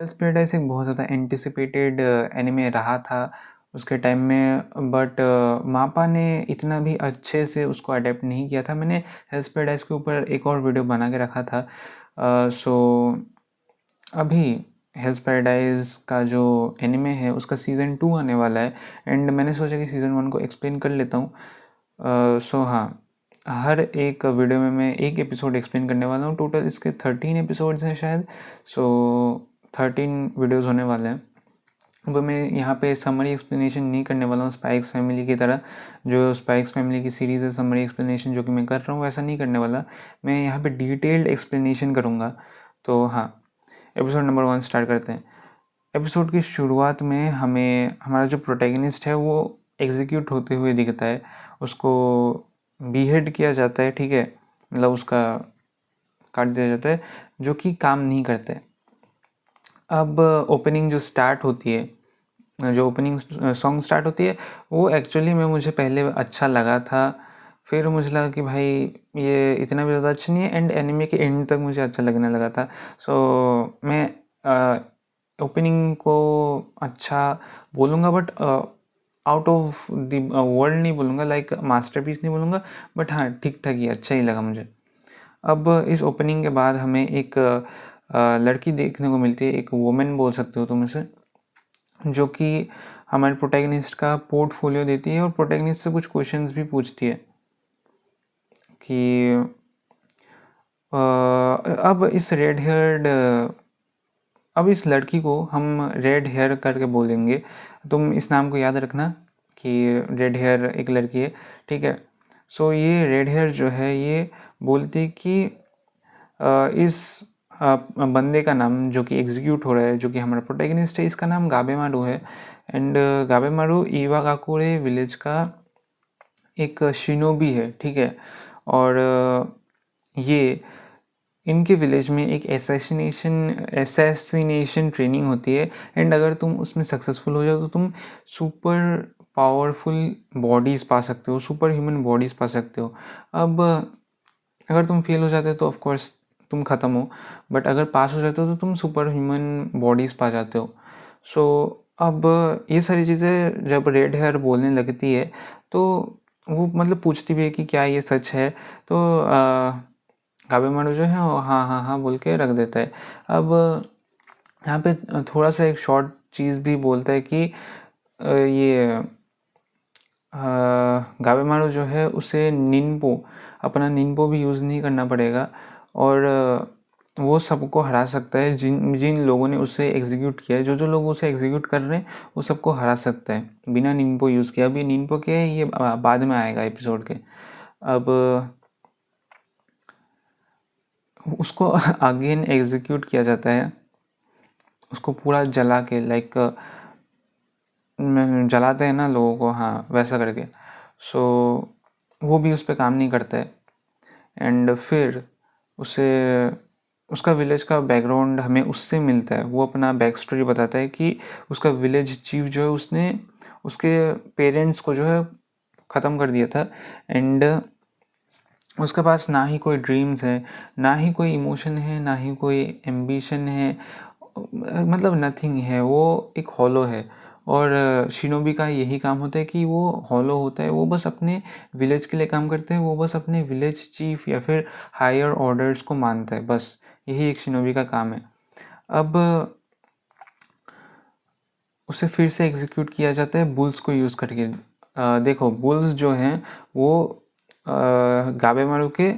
हेल्स paradise एक बहुत ज़्यादा एंटिसिपेटेड एनिमे रहा था उसके टाइम में, बट मापा ने इतना भी अच्छे से उसको अडेप्ट नहीं किया था। मैंने हेल्स पैराडाइज के ऊपर एक और वीडियो बना के रखा था। सो अभी हेल्स पैराडाइज का जो एनिमे है उसका सीज़न 2 आने वाला है, एंड मैंने सोचा कि सीज़न 1 को एक्सप्लेन कर लेता हूँ। सो हाँ, हर एक वीडियो में मैं एक एपिसोड एक्सप्लेन करने वाला हूँ। टोटल इसके 13 एपिसोड्स हैं शायद। सो 13 वीडियोस होने वाले हैं। वो मैं यहाँ पे समरी एक्सप्लेनेशन नहीं करने वाला हूँ स्पाइक्स फैमिली की तरह। जो स्पाइक्स फैमिली की सीरीज़ है समरी एक्सप्लेनेशन जो कि मैं कर रहा हूँ वैसा नहीं करने वाला। मैं यहाँ पे डिटेल्ड एक्सप्लेनेशन करूँगा। तो हाँ, एपिसोड नंबर 1 स्टार्ट करते हैं। एपिसोड की शुरुआत में हमें हमारा जो प्रोटैगनिस्ट है वो एग्जीक्यूट होते हुए दिखता है। उसको बीहेड किया जाता है, ठीक है, मतलब उसका काट दिया जाता है, जो कि काम नहीं करता है। अब ओपनिंग जो स्टार्ट होती है, जो ओपनिंग सॉन्ग स्टार्ट होती है, वो एक्चुअली में मुझे पहले अच्छा लगा था। फिर मुझे लगा कि भाई ये इतना भी ज़्यादा अच्छा नहीं है, एंड एनिमे के एंड तक मुझे अच्छा लगने लगा था। सो मैं ओपनिंग को अच्छा बोलूँगा, but out of the world नहीं बोलूँगा, लाइक मास्टरपीस नहीं बोलूँगा, बट हाँ ठीक ठाक ही अच्छा ही लगा मुझे। अब इस ओपनिंग के बाद हमें एक लड़की देखने को मिलती है, एक वुमेन बोल सकते हो तुम इसे, जो कि हमारे प्रोटैगनिस्ट का पोर्टफोलियो देती है और प्रोटैगनिस्ट से कुछ क्वेश्चंस भी पूछती है कि अब इस लड़की को हम रेड हेयर करके बोलेंगे। तुम इस नाम को याद रखना कि रेड हेयर एक लड़की है, ठीक है। सो ये रेड हेयर जो है ये बोलती कि इस बंदे का नाम जो कि एग्जीक्यूट हो रहा है, जो कि हमारा प्रोटैगनिस्ट है, इसका नाम गाबेमारू है। एंड गाबेमारू इवागाकुरे विलेज का एक शिनोबी है, ठीक है। और ये इनके विलेज में एक एसेसिनेशन ट्रेनिंग होती है, एंड अगर तुम उसमें सक्सेसफुल हो जाओ तो तुम सुपर पावरफुल बॉडीज़ पा सकते हो, सुपर ह्यूमन बॉडीज़ पा सकते हो। अब अगर तुम फेल हो जाते हो तो ऑफ कोर्स तुम ख़त्म हो, बट अगर पास हो जाते हो तो तुम सुपर ह्यूमन बॉडीज़ पा जाते हो। सो अब ये सारी चीज़ें जब रेड हेयर बोलने लगती है तो वो मतलब पूछती भी है कि क्या ये सच है। तो काबेमारू जो है वो हाँ हाँ हाँ बोल के रख देता है। अब यहाँ पे थोड़ा सा एक शॉर्ट चीज़ भी बोलता है कि ये गाबेमारू जो है उसे अपना निन्पो भी यूज़ नहीं करना पड़ेगा, और वो सबको हरा सकता है जिन जिन लोगों ने उसे एग्जीक्यूट किया है। जो जो लोग उसे एग्जीक्यूट कर रहे हैं वो सबको हरा सकता है बिना निन्पो यूज़ किया। अभी निन्पो क्या है ये बाद में आएगा एपिसोड के। अब उसको अगेन एग्जीक्यूट किया जाता है, उसको पूरा जला के, लाइक जलाते हैं ना लोगों को, हाँ वैसा करके। सो वो भी उस पर काम नहीं करता है। एंड फिर उसे उसका विलेज का बैकग्राउंड हमें उससे मिलता है। वो अपना बैक स्टोरी बताता है कि उसका विलेज चीफ जो है उसने उसके पेरेंट्स को जो है ख़त्म कर दिया था, एंड उसके पास ना ही कोई ड्रीम्स है, ना ही कोई इमोशन है, ना ही कोई एम्बिशन है, मतलब नथिंग है। वो एक हॉलो है। और शिनोबी का यही काम होता है कि वो हॉलो होता है, वो बस अपने विलेज के लिए काम करते हैं, वो बस अपने विलेज चीफ या फिर हायर ऑर्डर्स को मानता है, बस यही एक शिनोबी का काम है। अब उसे फिर से एग्जीक्यूट किया जाता है बुल्स को यूज़ करके। देखो बुल्स जो हैं वो गाबेमारू के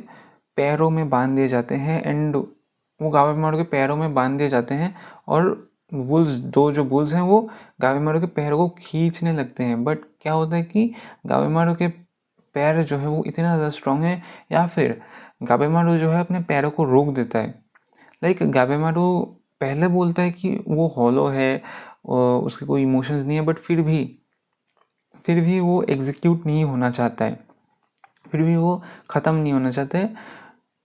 पैरों में बांध दिए जाते हैं, एंड वो गाबेमारू के पैरों में बांध दिए जाते हैं, और जो बुल्स हैं वो गाबेमारू के पैरों को खींचने लगते हैं। बट क्या होता है कि गाबेमारू के पैर जो है वो इतना ज़्यादा स्ट्रांग है, या फिर गाबेमारू जो है अपने पैरों को रोक देता है। लाइक गाबेमारू पहले बोलता है कि वो हॉलो है और उसके कोई इमोशंस नहीं है, बट फिर भी वो एग्जीक्यूट नहीं होना चाहता है, फिर भी वो ख़त्म नहीं होना चाहता है।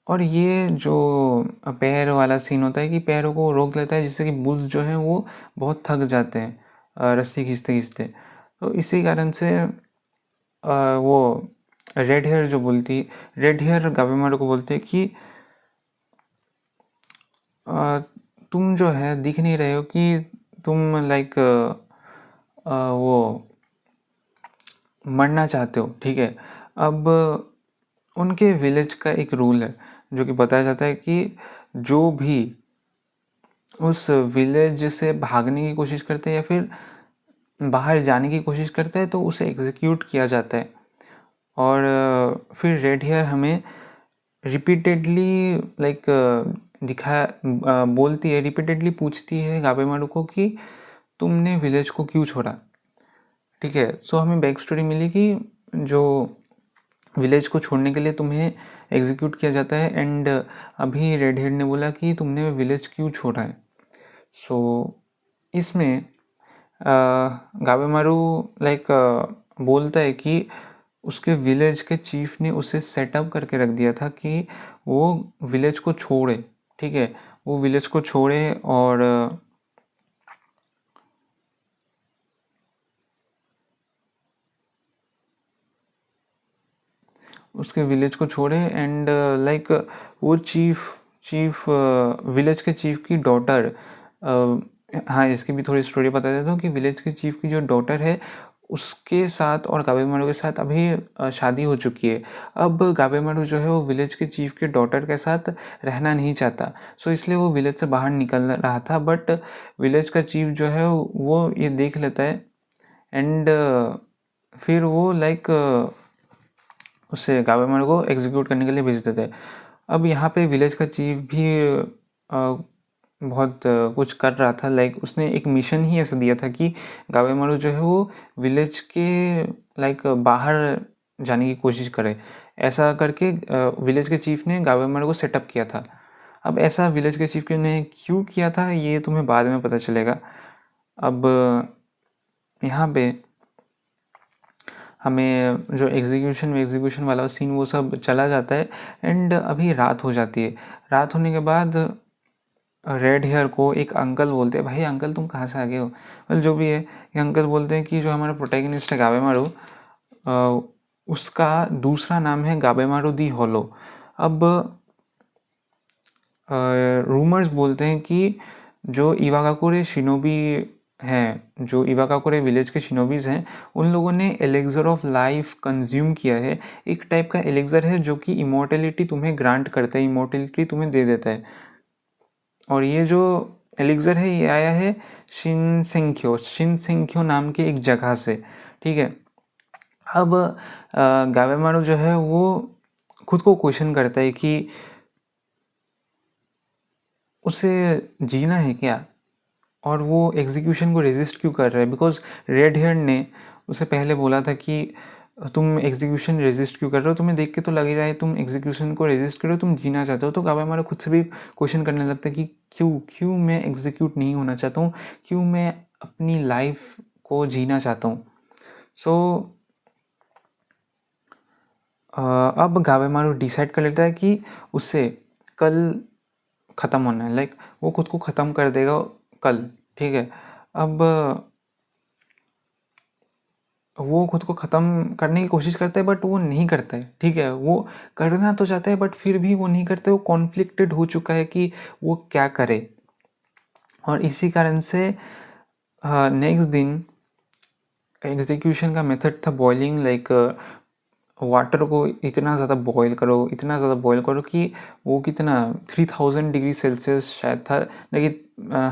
और ये जो पैर वाला सीन होता है कि पैरों को रोक लेता है, जिससे कि बुल्स जो हैं वो बहुत थक जाते हैं रस्सी खींचते खींचते। तो इसी कारण से वो रेड हेयर गाबेमारू को बोलते हैं कि तुम जो है दिख नहीं रहे हो कि तुम लाइक वो मरना चाहते हो, ठीक है। अब उनके विलेज का एक रूल है जो कि बताया जाता है कि जो भी उस विलेज से भागने की कोशिश करते हैं या फिर बाहर जाने की कोशिश करता है तो उसे एग्जीक्यूट किया जाता है। और फिर रेड हेयर हमें रिपीटेडली लाइक बोलती है, रिपीटेडली पूछती है गाबेमारू को कि तुमने विलेज को क्यों छोड़ा, ठीक है। सो हमें बैक स्टोरी मिली कि जो विलेज को छोड़ने के लिए तुम्हें एग्जीक्यूट किया जाता है एंड अभी रेड हेड ने बोला कि तुमने विलेज क्यों छोड़ा है। सो इसमें गाबेमारू लाइक बोलता है कि उसके विलेज के चीफ ने उसे सेटअप करके रख दिया था कि वो विलेज को छोड़े, ठीक है। वो विलेज को छोड़े और उसके विलेज को छोड़े एंड लाइक वो चीफ विलेज के चीफ की डॉटर, हाँ इसकी भी थोड़ी स्टोरी बता देता हूँ कि विलेज के चीफ की जो डॉटर है उसके साथ और गाबेमारू के साथ अभी शादी हो चुकी है। अब गाबेमारू जो है वो विलेज के चीफ के डॉटर के साथ रहना नहीं चाहता, सो इसलिए वो विलेज से बाहर निकल रहा था। बट विलेज का चीफ जो है वो ये देख लेता है एंड फिर वो लाइक उससे गाबेमारू को एग्जीक्यूट करने के लिए भेज देते हैं। अब यहाँ पे विलेज का चीफ भी बहुत कुछ कर रहा था, लाइक उसने एक मिशन ही ऐसा दिया था कि गाबेमारू जो है वो विलेज के लाइक बाहर जाने की कोशिश करे। ऐसा करके विलेज के चीफ ने गाबेमारू को सेटअप किया था। अब ऐसा विलेज के चीफ ने क्यों किया था ये तुम्हें बाद में पता चलेगा। अब यहाँ पे हमें जो एग्जीक्यूशन वाला सीन वो सब चला जाता है एंड अभी रात हो जाती है। रात होने के बाद रेड हेयर को एक अंकल बोलते हैं, भाई अंकल तुम कहाँ से आ गए हो, मतलब जो भी है। ये अंकल बोलते हैं कि जो हमारा प्रोटैगनिस्ट है गाबेमारू, उसका दूसरा नाम है गाबेमारू दी होलो। अब रूमर्स बोलते हैं कि जो इवागाकुरे शिनोबी हैं, जो इवागाकुरे विलेज के शिनोबीज हैं, उन लोगों ने एलेक्जर ऑफ लाइफ कंज्यूम किया है। एक टाइप का एलेक्जर है जो कि इमोर्टेलिटी तुम्हें ग्रांट करता है, इमोर्टेलिटी तुम्हें दे देता है। और ये जो एलेक्जर है ये आया है शिनसेंक्यो नाम के एक जगह से, ठीक है। अब गाबेमारू जो है वो खुद को क्वेश्चन करता है कि उसे जीना है क्या, और वो एग्जीक्यूशन को रेजिस्ट क्यों कर रहा है। बिकॉज रेड हेयर ने उसे पहले बोला था कि तुम एग्जीक्यूशन रेजिस्ट क्यों कर रहे हो, तुम्हें देख के तो लग ही रहा है तुम एग्जीक्यूशन को रेजिस्ट कर रहे हो, तुम जीना चाहते हो। तो गाबेमारू खुद से भी क्वेश्चन करने लगता है कि क्यों मैं एग्जीक्यूट नहीं होना चाहता हूँ, क्यों मैं अपनी लाइफ को जीना चाहता हूँ। सो अब गाबेमारू डिसाइड कर लेता है कि उसे कल ख़त्म होना है, लाइक वो खुद को ख़त्म कर देगा कल, ठीक है। अब वो खुद को ख़त्म करने की कोशिश करता है बट वो नहीं करता है, ठीक है। वो करना तो चाहता है बट फिर भी वो नहीं करते, वो कॉन्फ्लिक्टेड हो चुका है कि वो क्या करे। और इसी कारण से नेक्स्ट दिन एग्जीक्यूशन का मेथड था बॉइलिंग, लाइक वाटर को इतना ज़्यादा बॉईल करो कि वो कितना 3000 डिग्री सेल्सियस शायद था, लेकिन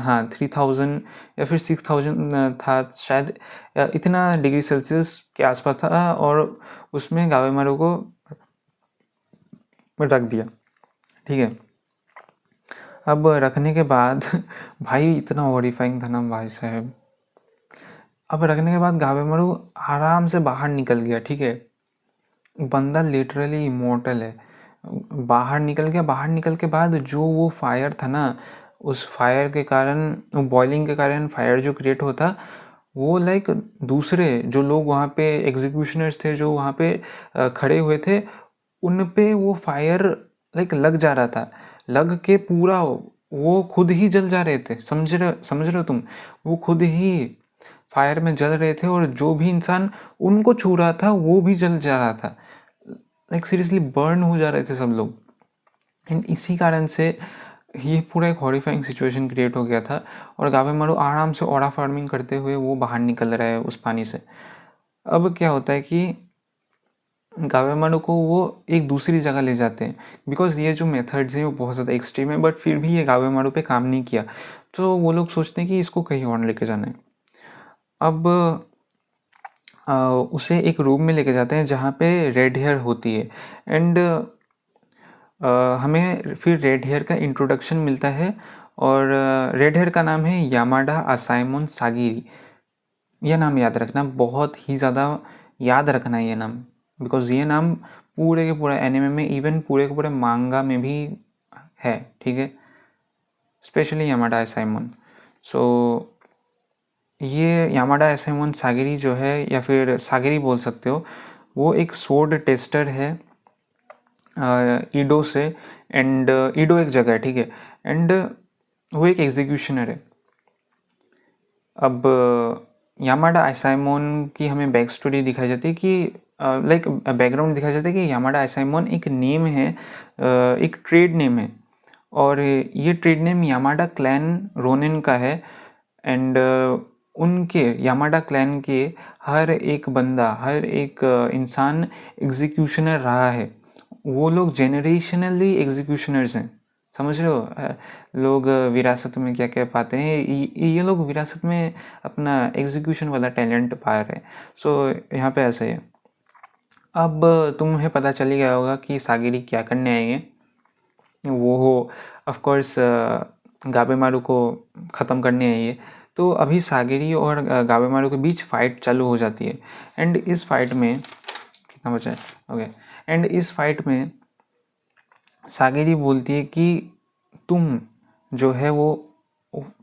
हाँ 3000 या फिर 6000 था शायद, इतना डिग्री सेल्सियस के आसपास था। और उसमें गाबेमारू को रख दिया, ठीक है। अब रखने के बाद भाई इतना हॉरिफाइंग था ना भाई साहब। अब रखने के बाद गाबेमारू आराम से बाहर निकल गया, ठीक है। बंदा लिटरली इमोर्टल है। बाहर निकल गया, बाहर निकल के बाद जो वो फायर था ना, उस फायर के कारण, वो बॉइलिंग के कारण फायर जो क्रिएट होता, वो लाइक दूसरे जो लोग वहाँ पे एग्जीक्यूशनर्स थे जो वहाँ पे खड़े हुए थे, उन पे वो फायर लाइक लग जा रहा था, लग के पूरा वो खुद ही जल जा रहे थे। समझ रहे हो तुम, वो खुद ही फायर में जल रहे थे और जो भी इंसान उनको छू रहा था वो भी जल जा रहा था, लाइक सीरियसली बर्न हो जा रहे थे सब लोग। एंड इसी कारण से ये पूरा एक हॉरिफाइंग सिचुएशन क्रिएट हो गया था और गाबेमारू आराम से ऑरा फार्मिंग करते हुए वो बाहर निकल रहा है उस पानी से। अब क्या होता है कि गाबेमारू को वो एक दूसरी जगह ले जाते हैं, बिकॉज़ ये जो मेथड्स हैं वो बहुत ज़्यादा एक्सट्रीम है, बट फिर भी ये गाबेमारू पे काम नहीं किया, तो वो लोग सोचते हैं कि इसको कहीं और लेके जाना है। अब उसे एक रूम में लेके जाते हैं जहाँ पे रेड हेयर होती है, एंड हमें फिर रेड हेयर का इंट्रोडक्शन मिलता है, और रेड हेयर का नाम है यामाडा असाइमोन सागिरी। यह नाम याद रखना, बहुत ही ज़्यादा याद रखना है ये नाम, बिकॉज़ ये नाम पूरे के पूरे एनिमे में, इवन पूरे के पूरे मांगा में भी है, ठीक है, स्पेशली यामाडा असाइमोन। सो ये यामाडा असाइमोन सागिरी जो है, या फिर सागिरी बोल सकते हो, वो एक सोर्ड टेस्टर है ईडो से, एंड ईडो एक जगह है, ठीक है, एंड वो एक एग्जीक्यूशनर है। अब यामाडा असाइमोन की हमें बैक स्टोरी दिखाई जाती है कि लाइक बैकग्राउंड दिखाया जाता है कि यामाडा असाइमोन एक नेम है, एक ट्रेड नेम है, और ये trade name Yamada clan Ronin का है, एंड उनके यामाडा क्लैन के हर एक बंदा, हर एक इंसान एग्जीक्यूशनर रहा है। वो लोग जेनरेशनली एग्जीक्यूशनर्स हैं, समझ रहे हो? लोग विरासत में क्या क्या पाते हैं, ये लोग विरासत में अपना एग्जीक्यूशन वाला टैलेंट पा रहे हैं। सो यहाँ पे ऐसे है। अब तुम्हें पता चल ही गया होगा कि सागिरी क्या करने आएंगे। वो हो ऑफ कोर्स गाबेमारू को ख़त्म करने आइए। तो अभी सागिरी और गाबेमारू के बीच फाइट चालू हो जाती है, एंड इस फाइट में कितना बचा है, ओके, एंड इस फाइट में सागिरी बोलती है कि तुम जो है वो,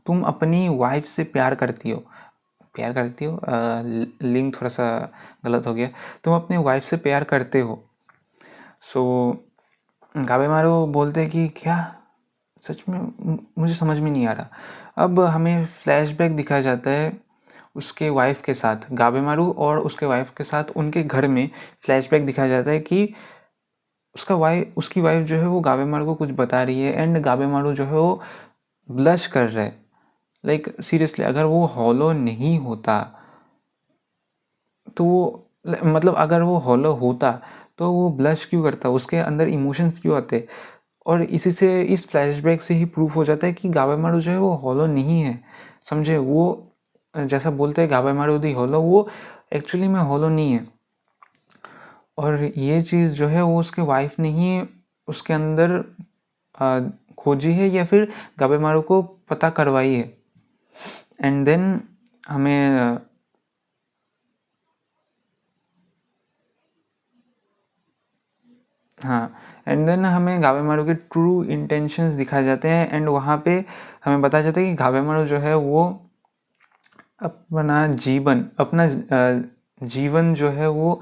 तुम अपनी वाइफ से प्यार करती हो, लिंक थोड़ा सा गलत हो गया, तुम अपनी वाइफ से प्यार करते हो। सो गाबेमारू बोलते हैं कि क्या, सच में? मुझे समझ में नहीं आ रहा। अब हमें फ्लैशबैक दिखाया जाता है उसके वाइफ के साथ, गाबेमारू और उसके वाइफ के साथ उनके घर में फ्लैशबैक दिखाया जाता है कि उसकी वाइफ जो है वो गाबेमारू को कुछ बता रही है, एंड गाबेमारू जो है वो ब्लश कर रहा है। लाइक सीरियसली, अगर वो हॉलो नहीं होता तो मतलब अगर वो हॉलो होता तो वो ब्लश क्यों करता, उसके अंदर इमोशंस क्यों आते? और इसी से, इस फ्लैशबैक से ही प्रूफ हो जाता है कि गाबेमारू जो है वो हॉलो नहीं है, समझे? वो जैसा बोलते हैं गाबेमारू दी हॉलो, वो एक्चुअली में हॉलो नहीं है। और ये चीज़ जो है वो उसके वाइफ ने ही उसके अंदर खोजी है, या फिर गाबेमारू को पता करवाई है। एंड देन हमें हाँ, एंड देन हमें गाबेमारू के ट्रू इंटेंशंस दिखाए जाते हैं, एंड वहाँ पे हमें बताया जाता है कि गाबेमारू जो है वो अपना जीवन जो है वो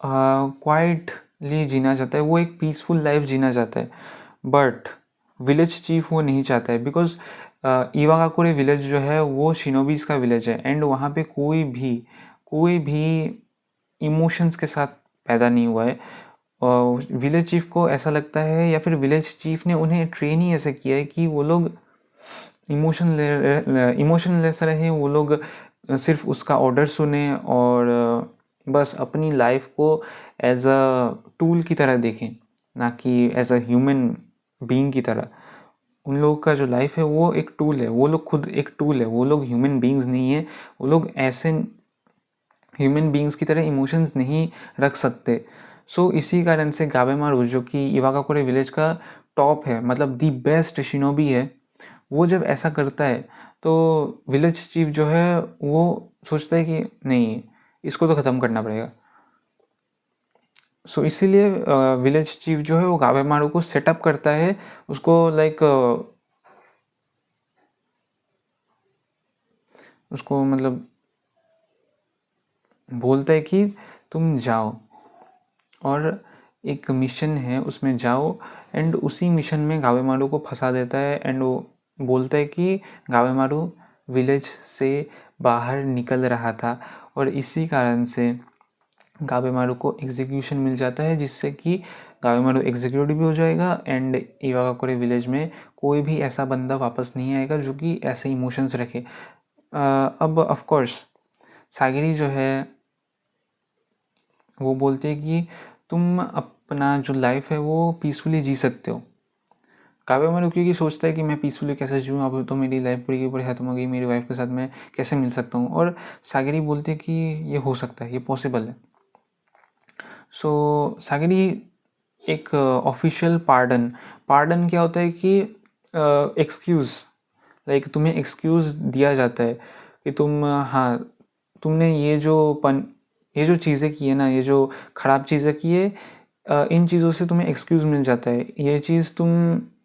क्वाइटली जीना चाहता है, वो एक पीसफुल लाइफ जीना चाहता है, बट विलेज चीफ वो नहीं चाहता है, बिकॉज इवागाकुरे विलेज जो है वो शिनोबीज का विलेज है, एंड वहाँ पे कोई भी इमोशंस के साथ पैदा नहीं हुआ है। विलेज चीफ को ऐसा लगता है, या फिर विलेज चीफ ने उन्हें ट्रेन ही ऐसे किया है कि वो लोग इमोशनलेस रहे, वो लोग सिर्फ उसका ऑर्डर सुने, और बस अपनी लाइफ को एज अ टूल की तरह देखें, ना कि एज अ ह्यूमन बीइंग की तरह। उन लोगों का जो लाइफ है वो एक टूल है, वो लोग खुद एक टूल है, वो लोग ह्यूमन बीइंग्स नहीं है, वो लोग ऐसे ह्यूमन बीइंग्स की तरह इमोशंस नहीं रख सकते। सो इसी कारण से गाबेमारू, जो कि इवागाकुरे विलेज का टॉप है, मतलब दी बेस्ट शिनोबी है, वो जब ऐसा करता है तो विलेज चीफ जो है वो सोचता है कि नहीं, इसको तो ख़त्म करना पड़ेगा। सो इसीलिए विलेज चीफ जो है वो गाबेमारू को सेटअप करता है, उसको लाइक उसको मतलब बोलता है कि तुम जाओ और एक मिशन है उसमें जाओ, एंड उसी मिशन में गाबेमारू को फंसा देता है, एंड वो बोलता है कि गाबेमारू विलेज से बाहर निकल रहा था, और इसी कारण से गाबेमारू को एग्जीक्यूशन मिल जाता है, जिससे कि गावेमारू एग्जीक्यूटिव भी हो जाएगा एंड इवागाकोरे विलेज में कोई भी ऐसा बंदा वापस नहीं आएगा जो कि ऐसे इमोशंस रखे। अब ऑफ कोर्स सागिरी जो है वो बोलते हैं कि तुम अपना जो लाइफ है वो पीसफुली जी सकते हो। गावेमारू क्योंकि सोचता है कि मैं पीसफुली कैसे जीऊँ, अब तो मेरी लाइफ पूरी की पूरी खत्म हो गई, मेरी वाइफ के साथ मैं कैसे मिल सकता हूँ, और सागिरी बोलते हैं कि ये हो सकता है, ये पॉसिबल है। सो सागिरी एक ऑफिशियल पार्डन क्या होता है कि एक्सक्यूज़, लाइक तुम्हें एक्सक्यूज़ दिया जाता है कि तुम हाँ तुमने ये जो चीज़ें की है ना, ये जो ख़राब चीज़ें की है, इन चीज़ों से तुम्हें एक्सक्यूज़ मिल जाता है,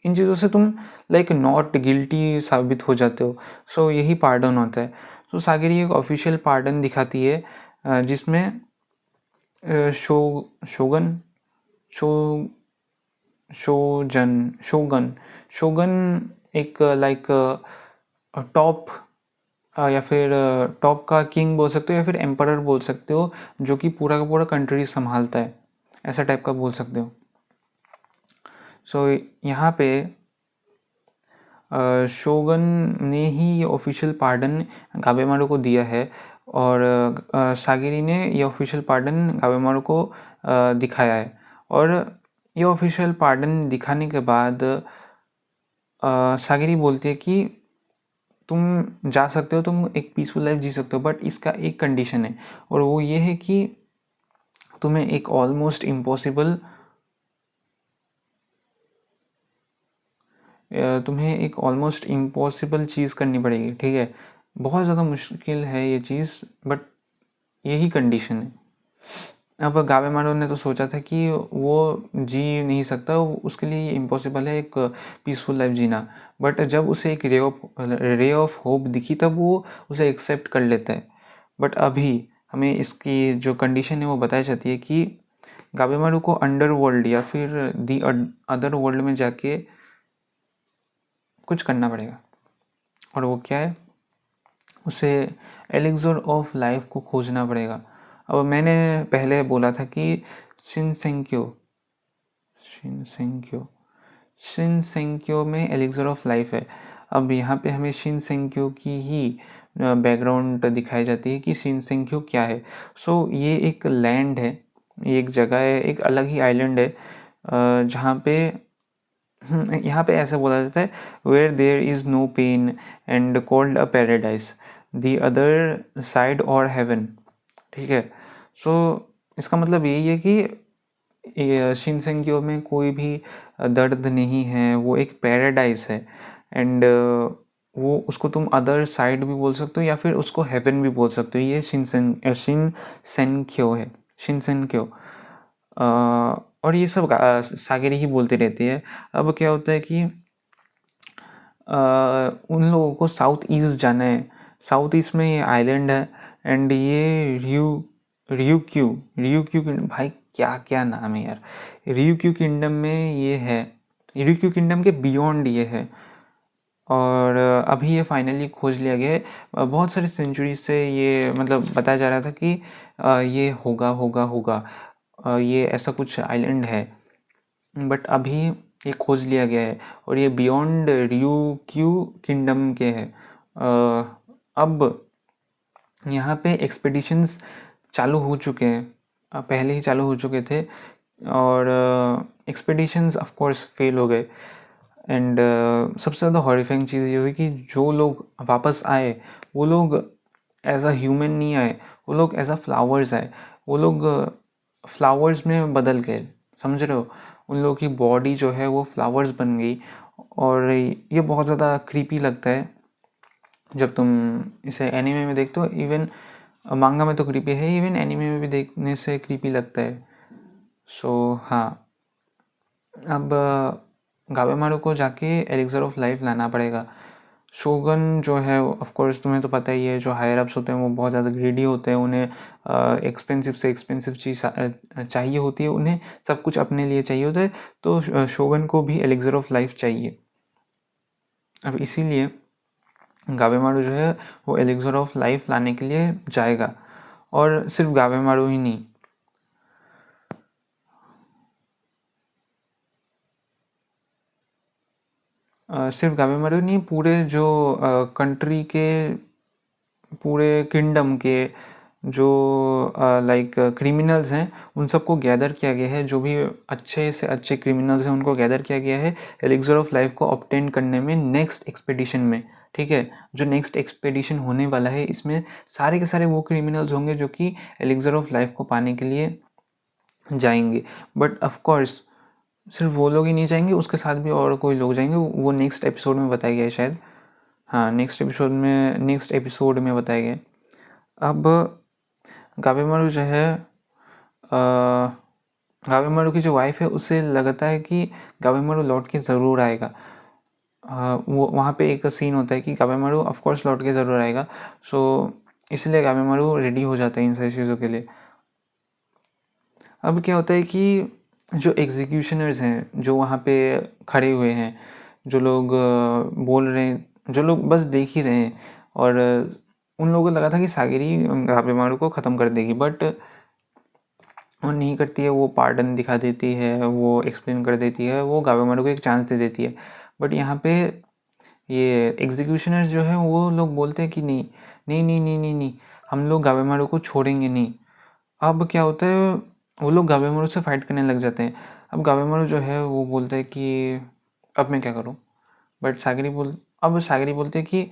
इन चीज़ों से तुम लाइक नॉट गिल्टी साबित हो जाते हो। सो यही पार्डन होता है। सो सागिरी एक ऑफिशियल पार्डन दिखाती है जिसमें शोगन शो शोगन एक लाइक टॉप या फिर टॉप का किंग बोल सकते हो या फिर एम्परर बोल सकते हो, जो कि पूरा का पूरा कंट्री संभालता है, ऐसा टाइप का बोल सकते हो। सो यहाँ पे शोगन ने ही ये ऑफिशियल पार्डन गाबेमारू को दिया है और सागिरी ने ये ऑफिशियल पार्डन गाबेमारू को दिखाया है। और ये ऑफिशियल पार्डन दिखाने के बाद सागिरी बोलती है कि तुम जा सकते हो, तुम एक पीसफुल लाइफ जी सकते हो, बट इसका एक कंडीशन है, और वो ये है कि तुम्हें एक ऑलमोस्ट इम्पॉसिबल चीज़ करनी पड़ेगी, ठीक है। बहुत ज़्यादा मुश्किल है ये चीज़, बट यही कंडीशन है। अब गाबेमारू ने तो सोचा था कि वो जी नहीं सकता, उसके लिए ये इम्पॉसिबल है एक पीसफुल लाइफ जीना, बट जब उसे एक रे ऑफ होप दिखी तब वो उसे एक्सेप्ट कर लेता है। बट अभी हमें इसकी जो कंडीशन है वो बताई जाती है कि गाबेमारू को अंडर वर्ल्ड या फिर दी अदर वर्ल्ड में जाके कुछ करना पड़ेगा, और वो क्या है, उसे एलिक्सर ऑफ लाइफ को खोजना पड़ेगा। अब मैंने पहले बोला था कि शिनसेंक्यो शिनसेंक्यो में एलिक्सर ऑफ लाइफ है। अब यहाँ पे हमें शिनसेंक्यो की ही बैकग्राउंड दिखाई जाती है कि शिनसेंक्यो क्या है। सो ये एक लैंड है, ये एक जगह है, एक अलग ही आइलैंड है जहाँ पे यहाँ पे ऐसा बोला जाता है, where there is no pain and called a paradise the other side or heaven, ठीक है। सो इसका मतलब यही है कि शिनसेंक्यो में कोई भी दर्द नहीं है, वो एक पैराडाइज है, एंड वो उसको तुम अदर साइड भी बोल सकते हो या फिर उसको हेवन भी बोल सकते हो। ये शिनसेंक्यो है, शिनसेंक्यो। और ये सब सागिरी ही बोलते रहती है। अब क्या होता है कि उन लोगों को साउथ ईस्ट जाना है। साउथ ईस्ट में ये आइलैंड है एंड ये रियुक्यू भाई क्या क्या नाम है यार, रियुक्यू किंगडम में ये है, रियुक्यू किंगडम के बियॉन्ड ये है। और अभी ये फाइनली खोज लिया गया है। बहुत सारे सेंचुरी से ये मतलब बताया जा रहा था कि ये होगा होगा होगा, ये ऐसा कुछ आइलैंड है, बट अभी ये खोज लिया गया है और ये बियॉन्ड रियुक्यू किंगडम के है। अब यहाँ पे एक्सपेडिशंस चालू हो चुके हैं, पहले ही चालू हो चुके थे, और एक्सपेडिशंस ऑफ कोर्स फेल हो गए। एंड सबसे ज़्यादा हॉरिफाइंग चीज़ ये हुई कि जो लोग वापस आए वो लोग एज अ ह्यूमन नहीं आए, वो लोग एज अ फ्लावर्स आए, वो लोग फ्लावर्स में बदल गए, समझ रहे हो। उन लोगों की बॉडी जो है वो फ्लावर्स बन गई, और ये बहुत ज़्यादा क्रीपी लगता है जब तुम इसे एनीमे में देखते हो। इवन मांगा में तो क्रीपी है, इवन एनीमे में भी देखने से क्रीपी लगता है। सो हाँ, अब गाबेमारू को जाके एलिक्सर ऑफ लाइफ लाना पड़ेगा। शोगन जो है ऑफ कोर्स तुम्हें तो पता ही है, जो हायर अप्स होते हैं वो बहुत ज़्यादा ग्रीडी होते हैं, उन्हें एक्सपेंसिव से एक्सपेंसिव चीज़ चाहिए होती है, उन्हें सब कुछ अपने लिए चाहिए होता है। तो शोगन को भी एलिक्सर ऑफ लाइफ चाहिए। अब इसीलिए गाबेमारू जो है वो एलिक्सर ऑफ लाइफ लाने के लिए जाएगा, और सिर्फ गाबेमारू ही नहीं, सिर्फ गाबेमारू नहीं, पूरे जो कंट्री के, पूरे किंगडम के जो लाइक क्रिमिनल्स हैं उन सबको गैदर किया गया है। जो भी अच्छे से अच्छे क्रिमिनल्स हैं उनको गैदर किया गया है एलिक्सर ऑफ लाइफ को ऑब्टेन करने में नेक्स्ट एक्सपेडिशन में। ठीक है, जो नेक्स्ट एक्सपेडिशन होने वाला है इसमें सारे के सारे वो क्रिमिनल्स होंगे जो कि एलिक्सर ऑफ लाइफ को पाने के लिए जाएंगे। बट ऑफ कोर्स सिर्फ वो लोग ही नहीं जाएंगे, उसके साथ भी और कोई लोग जाएंगे, वो नेक्स्ट एपिसोड में बताया गया है शायद। हाँ, नेक्स्ट एपिसोड में बताया गया। अब गाबेमारू जो है, गाबेमारू की जो वाइफ है उससे लगता है कि गाबेमारू लौट के ज़रूर आएगा। वो वहाँ पे एक सीन होता है कि गाबेमारू ऑफ कोर्स लौट के ज़रूर आएगा। सो इसलिए गाबेमारू रेडी हो जाता है इन सारी चीज़ों के लिए। अब क्या होता है कि जो एग्जीक्यूशनर्स हैं जो वहाँ पे खड़े हुए हैं, जो लोग बोल रहे हैं, जो लोग बस देख ही रहे हैं, और उन लोगों को लगा था कि सागिरी गाबेमारू को ख़त्म कर देगी, बट वो नहीं करती है। वो पार्डन दिखा देती है, वो एक्सप्लेन कर देती है, वो गाबेमारू को एक चांस दे देती है। बट यहाँ पे ये एग्जीक्यूशनर्स जो है वो लोग बोलते हैं कि नहीं नहीं नहीं नहीं नहीं नहीं, हम लोग गाबेमारू को छोड़ेंगे नहीं। अब क्या होता है, वो लोग गाबेमारू से फाइट करने लग जाते हैं। अब गाबेमारू जो है वो बोलता है कि अब मैं क्या करूँ। बट सागरी बोलते हैं कि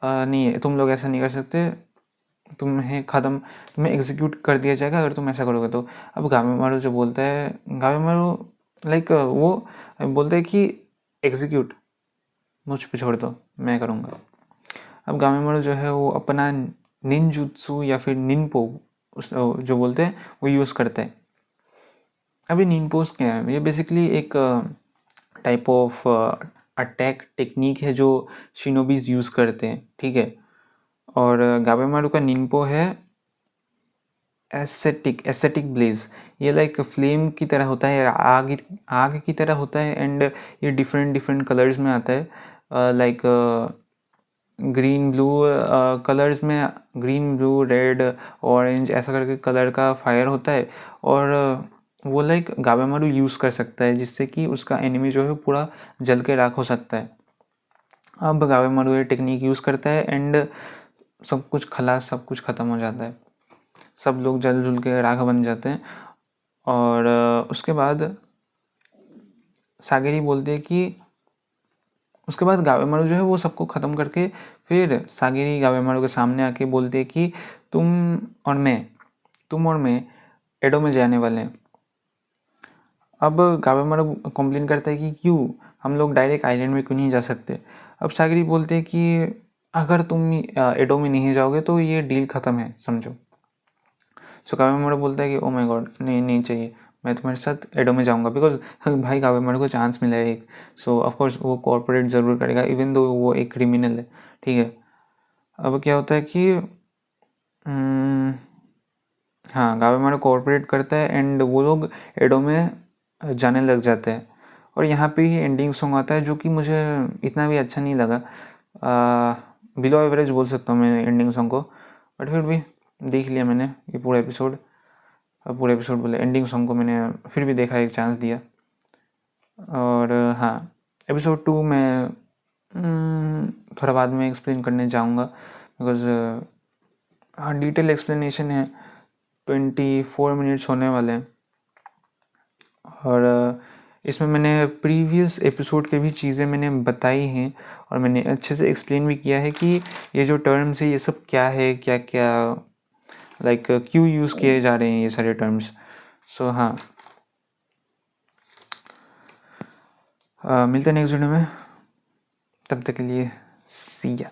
नहीं, तुम लोग ऐसा नहीं कर सकते, तुम्हें एग्जीक्यूट कर दिया जाएगा अगर तुम ऐसा करोगे तो। अब गाबेमारू जो बोलता है, गाबेमारू लाइक वो बोलता है कि एग्जीक्यूट मुझ पे छोड़ दो, मैं करूँगा। अब गाबेमारू जो है वो अपना निंजुत्सु या फिर निनपो जो बोलते हैं वो यूज़ करता है। अभी निनपोस क्या है, ये बेसिकली एक टाइप ऑफ अटैक टेक्निक है जो शिनोबीज यूज़ करते हैं। ठीक है, और गाबेमारू का निनपो है एसेटिक ब्लेज। ये लाइक फ्लेम की तरह होता है, आग की तरह होता है, एंड ये डिफरेंट कलर्स में आता है। लाइक ग्रीन ब्लू कलर्स में, ग्रीन ब्लू रेड ऑरेंज ऐसा करके कलर का फायर होता है। और वो लाइक गाबेमारू यूज़ कर सकता है जिससे कि उसका एनिमी जो है पूरा जल के राख हो सकता है। अब गाबेमारू ये टेक्निक यूज़ करता है एंड सब कुछ ख़त्म हो जाता है, सब लोग जल जुल के राख बन जाते हैं। और उसके बाद सागेरी बोलते हैं कि उसके बाद गाबेमारू जो है वो सबको ख़त्म करके फिर सागेरी गाबेमारू के सामने आके बोलते हैं कि तुम और मैं एडो में जाने वाले हैं। अब गाबेमारू कंप्लेन करता है कि क्यों, हम लोग डायरेक्ट आइलैंड में क्यों नहीं जा सकते। अब सागेरी बोलते हैं कि अगर तुम एडो में नहीं जाओगे तो ये डील ख़त्म है, समझो। सो गाबेमारू बोलता है कि ओ माय गॉड, नहीं नहीं चाहिए, मैं तुम्हारे साथ एडो में जाऊंगा, बिकॉज भाई गाबेमारू को चांस मिला है एक। सो ऑफकोर्स वो कॉर्पोरेट ज़रूर करेगा इवन दो वो एक क्रिमिनल है। ठीक है, अब क्या होता है कि हाँ, गाबेमारू कॉर्पोरेट करता है एंड वो लोग एडो में जाने लग जाते हैं। और यहाँ पे ही एंडिंग सॉन्ग आता है जो कि मुझे इतना भी अच्छा नहीं लगा, बिलो एवरेज बोल सकता हूँ मैं एंडिंग सॉन्ग को, बट फिर भी देख लिया मैंने ये पूरा एपिसोड बोले, एंडिंग सॉन्ग को मैंने फिर भी देखा, एक चांस दिया। और हाँ, एपिसोड 2 में थोड़ा बाद में एक्सप्लेन करने जाऊँगा, बिकॉज हाँ डिटेल एक्सप्लेनेशन है, 24 मिनट्स होने वाले हैं। और इसमें मैंने प्रीवियस एपिसोड के भी चीज़ें मैंने बताई हैं और मैंने अच्छे से एक्सप्लेन भी किया है कि ये जो टर्म्स है ये सब क्या है, क्या क्या लाइक क्यों यूज़ किए जा रहे हैं ये सारे टर्म्स। सो हाँ, मिलते हैं नेक्स्ट वीडियो में, तब तक के लिए सी या।